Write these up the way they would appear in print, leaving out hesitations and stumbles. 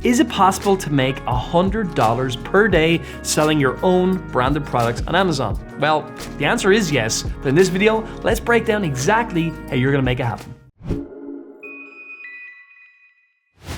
Is it possible to make $100 per day selling your own branded products on Amazon? Well, the answer is yes, but in this video, let's break down exactly how you're gonna make it happen.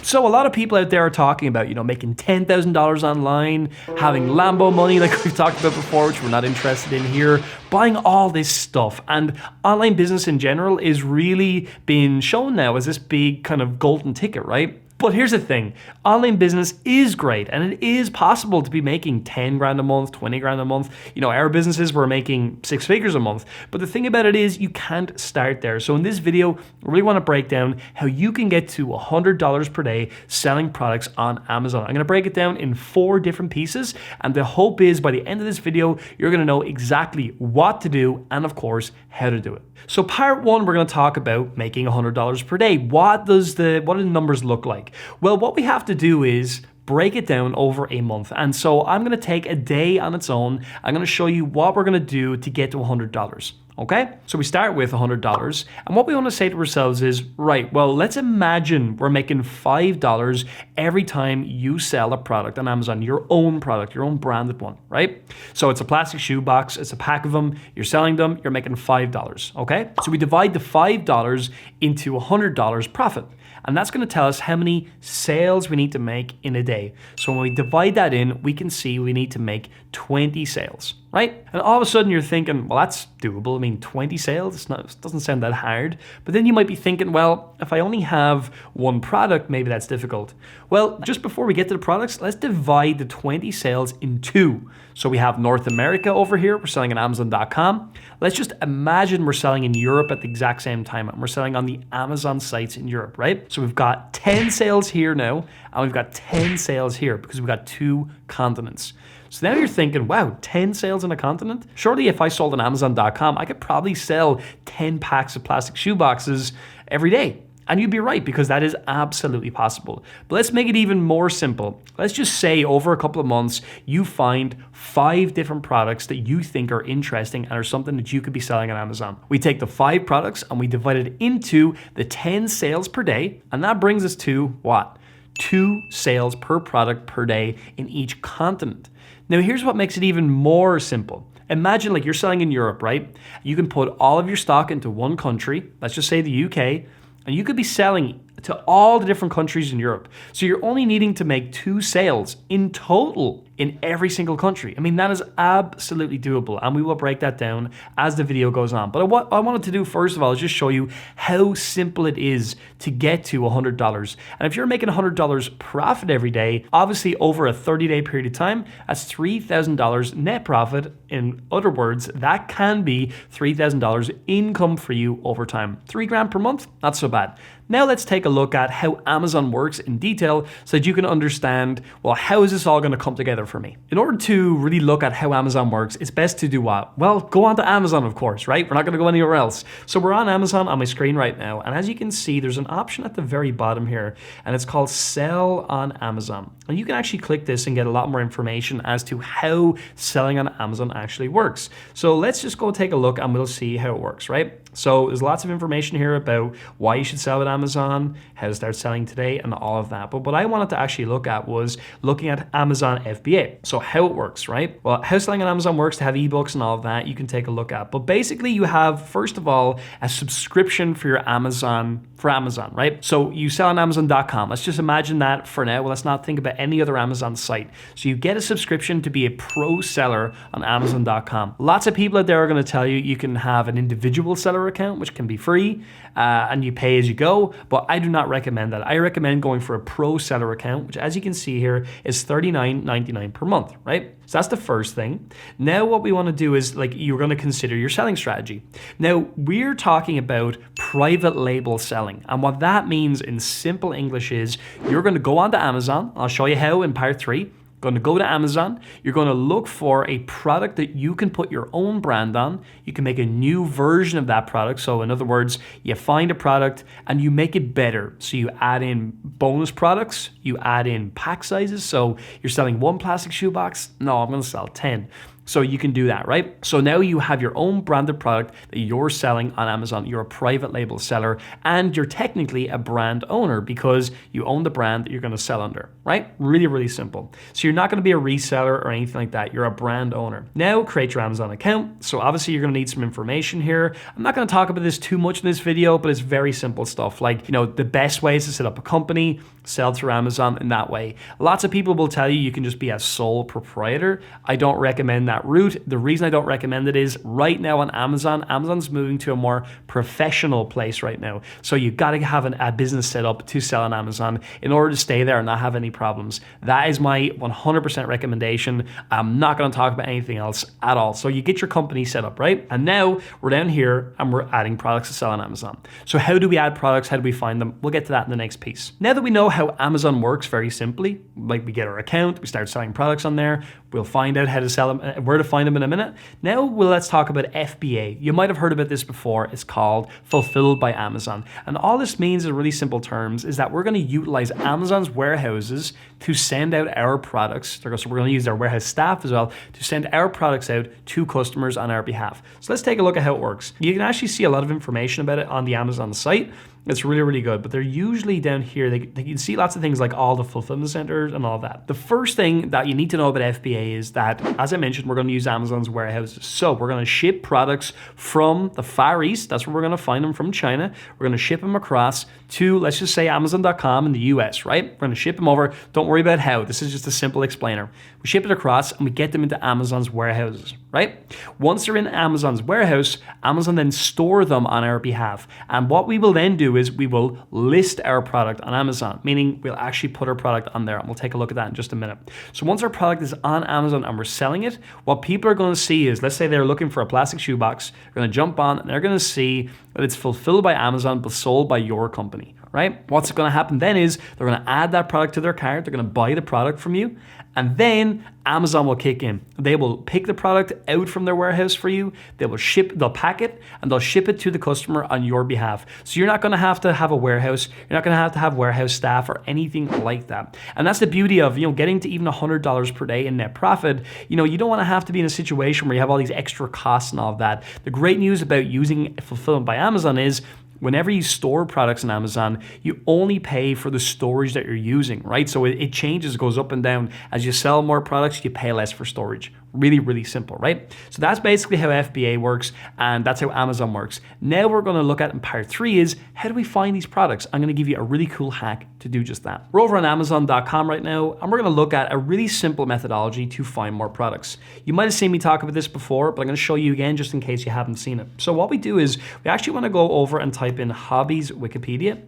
So a lot of people out there are talking about, making $10,000 online, having Lambo money like we've talked about before, which we're not interested in here, buying all this stuff. And online business in general is really being shown now as this big kind of golden ticket, right? But here's the thing, online business is great and it is possible to be making 10 grand a month, 20 grand a month. Our businesses were making 6 figures a month. But the thing about it is you can't start there. So in this video, I really want to break down how you can get to $100 per day selling products on Amazon. I'm going to break it down in 4 different pieces. And the hope is by the end of this video, you're going to know exactly what to do and of course, how to do it. So part 1, we're going to talk about making $100 per day. What do the numbers look like? Well, what we have to do is break it down over a month. And so I'm going to take a day on its own. I'm going to show you what we're going to do to get to $100. Okay? So we start with $100. And what we want to say to ourselves is, right, well, let's imagine we're making $5 every time you sell a product on Amazon, your own product, your own branded one, right? So it's a plastic shoe box, it's a pack of them, you're selling them, you're making $5, okay? So we divide the $5 into $100 profit. And that's going to tell us how many sales we need to make in a day. So when we divide that in, we can see we need to make 20 sales, right? And all of a sudden you're thinking, well, that's doable. I mean, 20 sales, it doesn't sound that hard. But then you might be thinking, well, if I only have one product, maybe that's difficult. Well, just before we get to the products, let's divide the 20 sales in 2. So we have North America over here. We're selling on Amazon.com. Let's just imagine we're selling in Europe at the exact same time. And we're selling on the Amazon sites in Europe, right? So we've got 10 sales here now, and we've got 10 sales here because we've got 2 continents. So now you're thinking, wow, 10 sales in a continent? Surely if I sold on Amazon.com, I could probably sell 10 packs of plastic shoe boxes every day. And you'd be right, because that is absolutely possible. But let's make it even more simple. Let's just say over a couple of months, you find 5 different products that you think are interesting and are something that you could be selling on Amazon. We take the 5 products and we divide it into the 10 sales per day. And that brings us to what? 2 sales per product per day in each continent. Now here's what makes it even more simple. Imagine like you're selling in Europe, right? You can put all of your stock into one country, let's just say the UK, and you could be selling to all the different countries in Europe. So you're only needing to make 2 sales in total in every single country. I mean, that is absolutely doable, and we will break that down as the video goes on. But what I wanted to do first of all is just show you how simple it is to get to $100. And if you're making $100 profit every day, obviously over a 30-day period of time, that's $3,000 net profit. In other words, that can be $3,000 income for you over time. 3 grand per month, not so bad. Now let's take a look at how Amazon works in detail so that you can understand, well, how is this all going to come together for me? In order to really look at how Amazon works, it's best to do what? Well, go on to Amazon, of course, right? We're not going to go anywhere else. So we're on Amazon on my screen right now. And as you can see, there's an option at the very bottom here, and it's called Sell on Amazon. And you can actually click this and get a lot more information as to how selling on Amazon actually works. So let's just go take a look and we'll see how it works, right? So there's lots of information here about why you should sell at Amazon, how to start selling today, and all of that. But what I wanted to actually look at was looking at Amazon FBA. So how it works, right? Well, how selling on Amazon works, to have ebooks and all of that, you can take a look at. But basically you have, first of all, a subscription for your Amazon, right? So you sell on Amazon.com. Let's just imagine that for now. Well, let's not think about any other Amazon site. So you get a subscription to be a pro seller on Amazon.com. Lots of people out there are going to tell you you can have an individual seller account, which can be free, and you pay as you go, but I do not recommend that. I recommend going for a pro seller account, which as you can see here is $39.99 per month, right? So that's the first thing. Now what we want to do is you're going to consider your selling strategy. Now we're talking about private label selling, and what that means in simple English is you're going to go onto Amazon. I'll show you how in part 3. Going to go to Amazon, you're going to look for a product that you can put your own brand on. You can make a new version of that product. So in other words, you find a product and you make it better. So you add in bonus products, you add in pack sizes. So you're selling 1 plastic shoe box. No, I'm going to sell 10. So you can do that, right? So now you have your own branded product that you're selling on Amazon. You're a private label seller, and you're technically a brand owner because you own the brand that you're going to sell under, right? Really, really simple. So you're not going to be a reseller or anything like that. You're a brand owner. Now create your Amazon account. So obviously you're going to need some information here. I'm not going to talk about this too much in this video, but it's very simple stuff. Like, the best ways to set up a company, sell through Amazon in that way. Lots of people will tell you can just be a sole proprietor. I don't recommend that route. The reason I don't recommend it is right now on Amazon's moving to a more professional place right now. So you got to have a business set up to sell on Amazon in order to stay there and not have any problems. That is my 100% recommendation. I'm not going to talk about anything else at all. So you get your company set up, right? And now we're down here and we're adding products to sell on Amazon. So how do we add products? How do we find them? We'll get to that in the next piece. Now that we know how Amazon works very simply, like we get our account, we start selling products on there, we'll find out how to sell them, where to find them in a minute. Now let's talk about FBA. You might have heard about this before. It's called Fulfilled by Amazon. And all this means in really simple terms is that we're going to utilize Amazon's warehouses to send out our products. So we're going to use our warehouse staff as well to send our products out to customers on our behalf. So let's take a look at how it works. You can actually see a lot of information about it on the Amazon site. It's really, really good, but they're usually down here. You can see lots of things like all the fulfillment centers and all of that. The first thing that you need to know about FBA is that, as I mentioned, we're going to use Amazon's warehouses. So we're going to ship products from the Far East. That's where we're going to find them, from China. We're going to ship them across to, let's just say, Amazon.com in the US, right? We're going to ship them over. Don't worry about how. This is just a simple explainer. We ship it across and we get them into Amazon's warehouses, right? Once they're in Amazon's warehouse, Amazon then store them on our behalf. And what we will then do is we will list our product on Amazon, meaning we'll actually put our product on there, and we'll take a look at that in just a minute. So once our product is on Amazon and we're selling it, what people are going to see is, let's say they're looking for a plastic shoebox, they're going to jump on and they're going to see that it's fulfilled by Amazon but sold by your company, right? What's going to happen then is they're going to add that product to their cart, they're going to buy the product from you, and then Amazon will kick in. They will pick the product out from their warehouse for you, they'll pack it, and they'll ship it to the customer on your behalf. So you're not going to have a warehouse, you're not going to have warehouse staff or anything like that. And that's the beauty of, getting to even $100 per day in net profit. You don't want to have to be in a situation where you have all these extra costs and all of that. The great news about using Fulfillment by Amazon is, whenever you store products on Amazon, you only pay for the storage that you're using, right? So it changes, goes up and down. As you sell more products, you pay less for storage. Really, really simple, right? So that's basically how FBA works, and that's how Amazon works. Now we're going to look at in part 3 is, how do we find these products? I'm going to give you a really cool hack to do just that. We're over on Amazon.com right now, and we're going to look at a really simple methodology to find more products. You might have seen me talk about this before, but I'm going to show you again just in case you haven't seen it. So what we do is we actually want to go over and type in hobbies Wikipedia,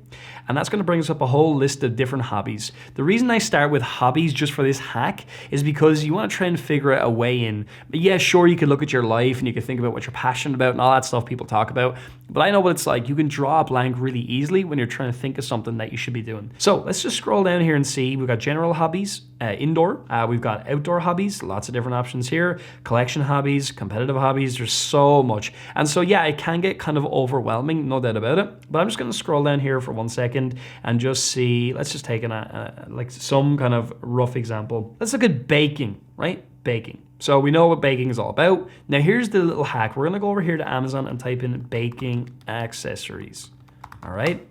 and that's going to bring us up a whole list of different hobbies. The reason I start with hobbies just for this hack is because you want to try and figure out a way in. But yeah, sure, you could look at your life and you could think about what you're passionate about and all that stuff people talk about, but I know what it's like. You can draw a blank really easily when you're trying to think of something that you should be doing. So let's just scroll down here and see. We've got general hobbies, indoor, we've got outdoor hobbies, lots of different options here, collection hobbies, competitive hobbies, there's so much. And so yeah, it can get kind of overwhelming, no doubt about it, but I'm just going to scroll down here for 1 second and just see. Let's just take like some kind of rough example. Let's look at baking, right? Baking. So we know what baking is all about. Now here's the little hack. We're going to go over here to Amazon and type in baking accessories. All right.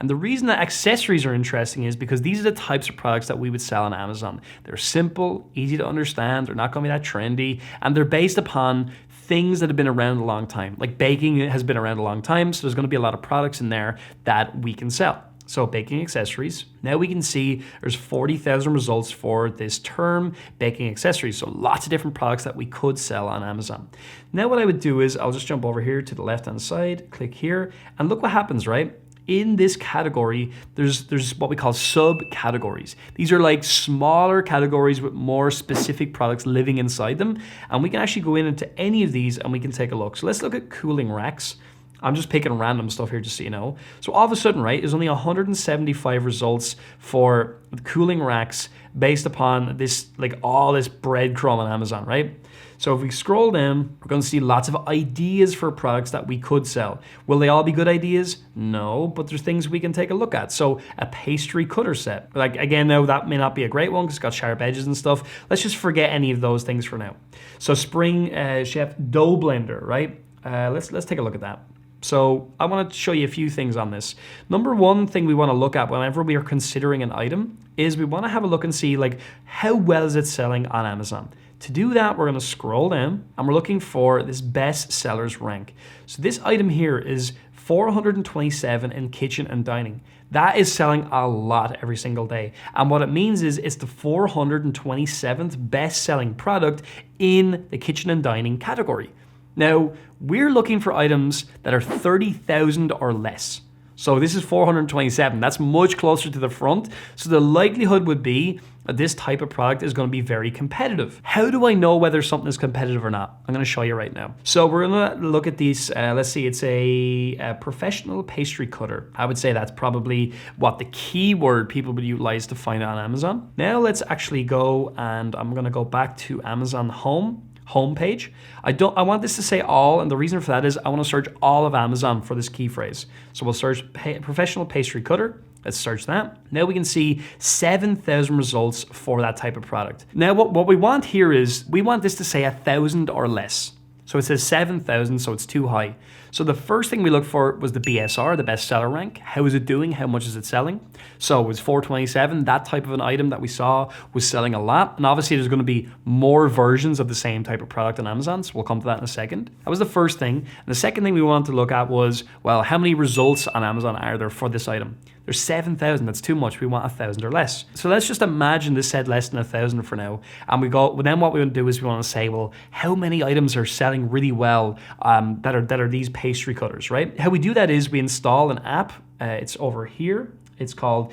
And the reason that accessories are interesting is because these are the types of products that we would sell on Amazon. They're simple, easy to understand, they're not going to be that trendy, and they're based upon things that have been around a long time. Like baking has been around a long time, so there's going to be a lot of products in there that we can sell. So baking accessories. Now we can see there's 40,000 results for this term, baking accessories. So lots of different products that we could sell on Amazon. Now what I would do is I'll just jump over here to the left-hand side, click here, and look what happens, right? In this category, there's what we call subcategories. These are like smaller categories with more specific products living inside them. And we can actually go into any of these and we can take a look. So let's look at cooling racks. I'm just picking random stuff here just so you know. So all of a sudden, right, there's only 175 results for cooling racks based upon this, like all this breadcrumb on Amazon, right? So if we scroll down, we're going to see lots of ideas for products that we could sell. Will they all be good ideas? No, but there's things we can take a look at. So a pastry cutter set. Like again, now that may not be a great one because it's got sharp edges and stuff. Let's just forget any of those things for now. So Spring Chef dough blender, right? Let's take a look at that. So I want to show you a few things on this. Number one thing we want to look at whenever we are considering an item is we want to have a look and see like how well is it selling on Amazon. To do that, we're going to scroll down and we're looking for this best sellers rank. So this item here is 427 in kitchen and dining. That is selling a lot every single day. And what it means is it's the 427th best selling product in the kitchen and dining category. Now, we're looking for items that are 30,000 or less. So this is 427. That's much closer to the front. So the likelihood would be that this type of product is going to be very competitive. How do I know whether something is competitive or not? I'm going to show you right now. So we're going to look at these. Let's see, it's a professional pastry cutter. I would say that's probably what the keyword people would utilize to find it on Amazon. Now let's actually go, and I'm going to go back to Amazon homepage. I want this to say all, and the reason for that is I want to search all of Amazon for this key phrase. So we'll search professional pastry cutter. Let's search that. Now we can see 7,000 results for that type of product. Now what we want here is we want this to say 1,000 or less. So it says 7,000, so it's too high. So the first thing we looked for was the BSR, the best seller rank. How is it doing? How much is it selling? So it was 427. That type of an item that we saw was selling a lot. And obviously there's going to be more versions of the same type of product on Amazon. So we'll come to that in a second. That was the first thing. And the second thing we wanted to look at was, well, how many results on Amazon are there for this item? There's 7,000. That's too much. We want 1,000 or less. So let's just imagine this said less than 1,000 for now. And then what we want to do is we want to say, well, how many items are selling really well that are these pastry cutters, right? How we do that is we install an app. It's over here. It's called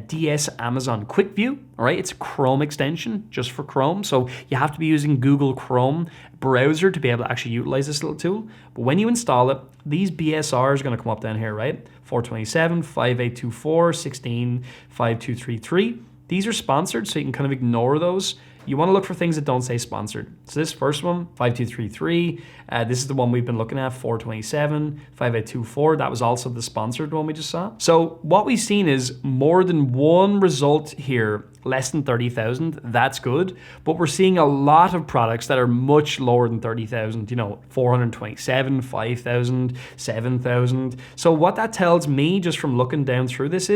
DS Amazon Quick View. All right, it's a Chrome extension just for Chrome. So you have to be using Google Chrome browser to be able to actually utilize this little tool. But when you install it, these BSRs are going to come up down here, right? 427, 5824, 16, 5233. These are sponsored, so you can kind of ignore those. You want to look for things that don't say sponsored. So this first one, 5233, this is the one we've been looking at, 427, 5824. That was also the sponsored one we just saw. So what we've seen is more than one result here, less than 30,000. That's good. But we're seeing a lot of products that are much lower than 30,000, 427, 5,000, 7,000. So what that tells me just from looking down through this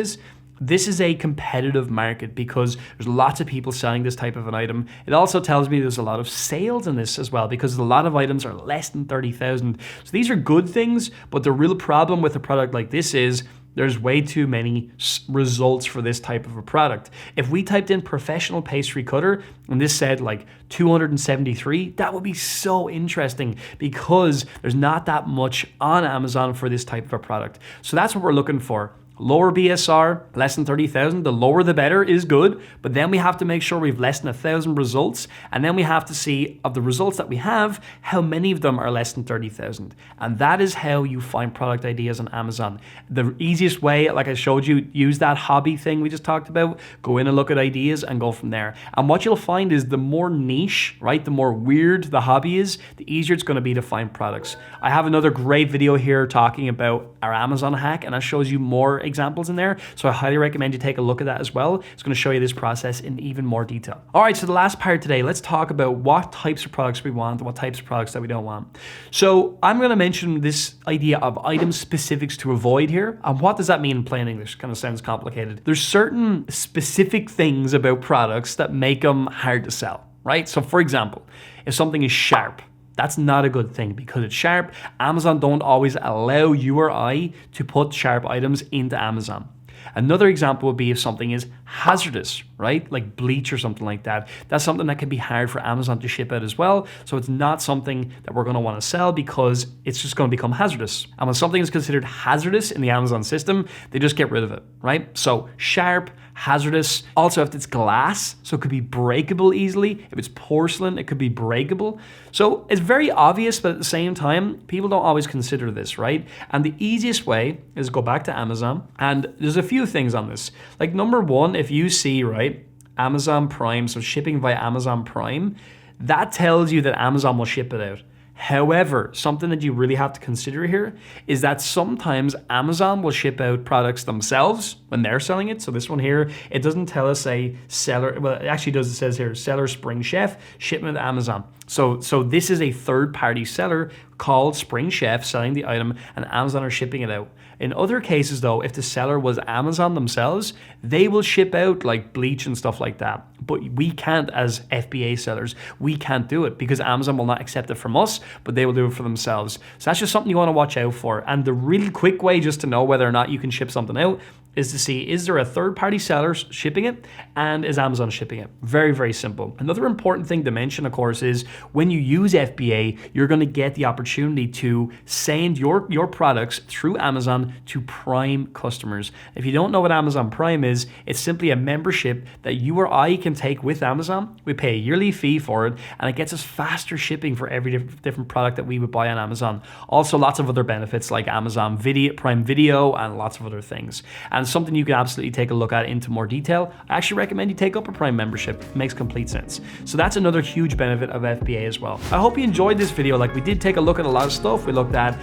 is a competitive market because there's lots of people selling this type of an item. It also tells me there's a lot of sales in this as well because a lot of items are less than 30,000. So these are good things, but the real problem with a product like this is there's way too many results for this type of a product. If we typed in professional pastry cutter and this said like 273, that would be so interesting because there's not that much on Amazon for this type of a product. So that's what we're looking for. Lower BSR, less than 30,000. The lower the better is good, but then we have to make sure we have less than 1,000 results, and then we have to see of the results that we have, how many of them are less than 30,000. And that is how you find product ideas on Amazon. The easiest way, like I showed you, use that hobby thing we just talked about, go in and look at ideas and go from there. And what you'll find is the more niche, right, the more weird the hobby is, the easier it's going to be to find products. I have another great video here talking about our Amazon hack, and that shows you more examples in there. So I highly recommend you take a look at that as well. It's going to show you this process in even more detail. All right, so the last part today, let's talk about what types of products we want and what types of products that we don't want. So I'm going to mention this idea of item specifics to avoid here. And what does that mean in plain English? Kind of sounds complicated. There's certain specific things about products that make them hard to sell, right? So for example, if something is sharp, that's not a good thing because it's sharp. Amazon don't always allow you or I to put sharp items into Amazon. Another example would be if something is hazardous, right? Like bleach or something like that. That's something that can be hard for Amazon to ship out as well. So it's not something that we're going to want to sell because it's just going to become hazardous. And when something is considered hazardous in the Amazon system, they just get rid of it, right? So sharp, hazardous. Also, if it's glass, so it could be breakable easily. If it's porcelain, it could be breakable. So it's very obvious, but at the same time, people don't always consider this, right? And the easiest way is go back to Amazon, and there's a few things on this. Like number one, if you see, right, Amazon Prime, so shipping via Amazon Prime, that tells you that Amazon will ship it out. However, something that you really have to consider here is that sometimes Amazon will ship out products themselves when they're selling it. So this one here, it doesn't tell us a seller, well, it actually does, it says here, seller Spring Chef, shipment to Amazon. So this is a third-party seller called Spring Chef selling the item, and Amazon are shipping it out. In other cases though, if the seller was Amazon themselves, they will ship out like bleach and stuff like that. But we can't, as FBA sellers, we can't do it because Amazon will not accept it from us, but they will do it for themselves. So that's just something you want to watch out for. And the really quick way just to know whether or not you can ship something out is to see, is there a third-party seller shipping it, and is Amazon shipping it? Very, very simple. Another important thing to mention, of course, is when you use FBA, you're going to get the opportunity to send your products through Amazon to Prime customers. If you don't know what Amazon Prime is, it's simply a membership that you or I can take with Amazon. We pay a yearly fee for it, and it gets us faster shipping for every different product that we would buy on Amazon. Also, lots of other benefits like Amazon Video, Prime Video, and lots of other things. And something you can absolutely take a look at into more detail. I actually recommend you take up a Prime membership. It makes complete sense. So that's another huge benefit of FBA as well. I hope you enjoyed this video. Like, we did take a look at a lot of stuff. We looked at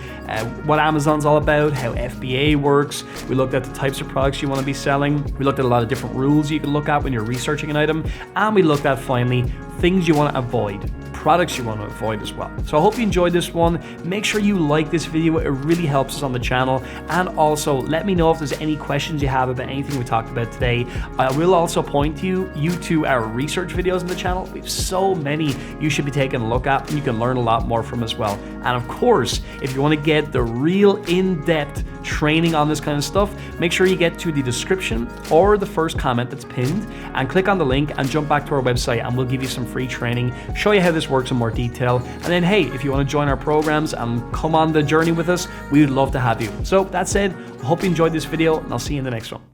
what Amazon's all about, how FBA works. We looked at the types of products you want to be selling. We looked at a lot of different rules you can look at when you're researching an item. And we looked at, finally, things you want to avoid, products you want to avoid as well. So I hope you enjoyed this one. Make sure you like this video. It really helps us on the channel. And also let me know if there's any questions you have about anything we talked about today. I will also point you to our research videos on the channel. We have so many you should be taking a look at, and you can learn a lot more from as well. And of course, if you want to get the real in-depth training on this kind of stuff, make sure you get to the description or the first comment that's pinned and click on the link and jump back to our website, and we'll give you some free training, show you how this works in more detail. And then, hey, if you want to join our programs and come on the journey with us, we would love to have you. So that said, I hope you enjoyed this video, and I'll see you in the next one.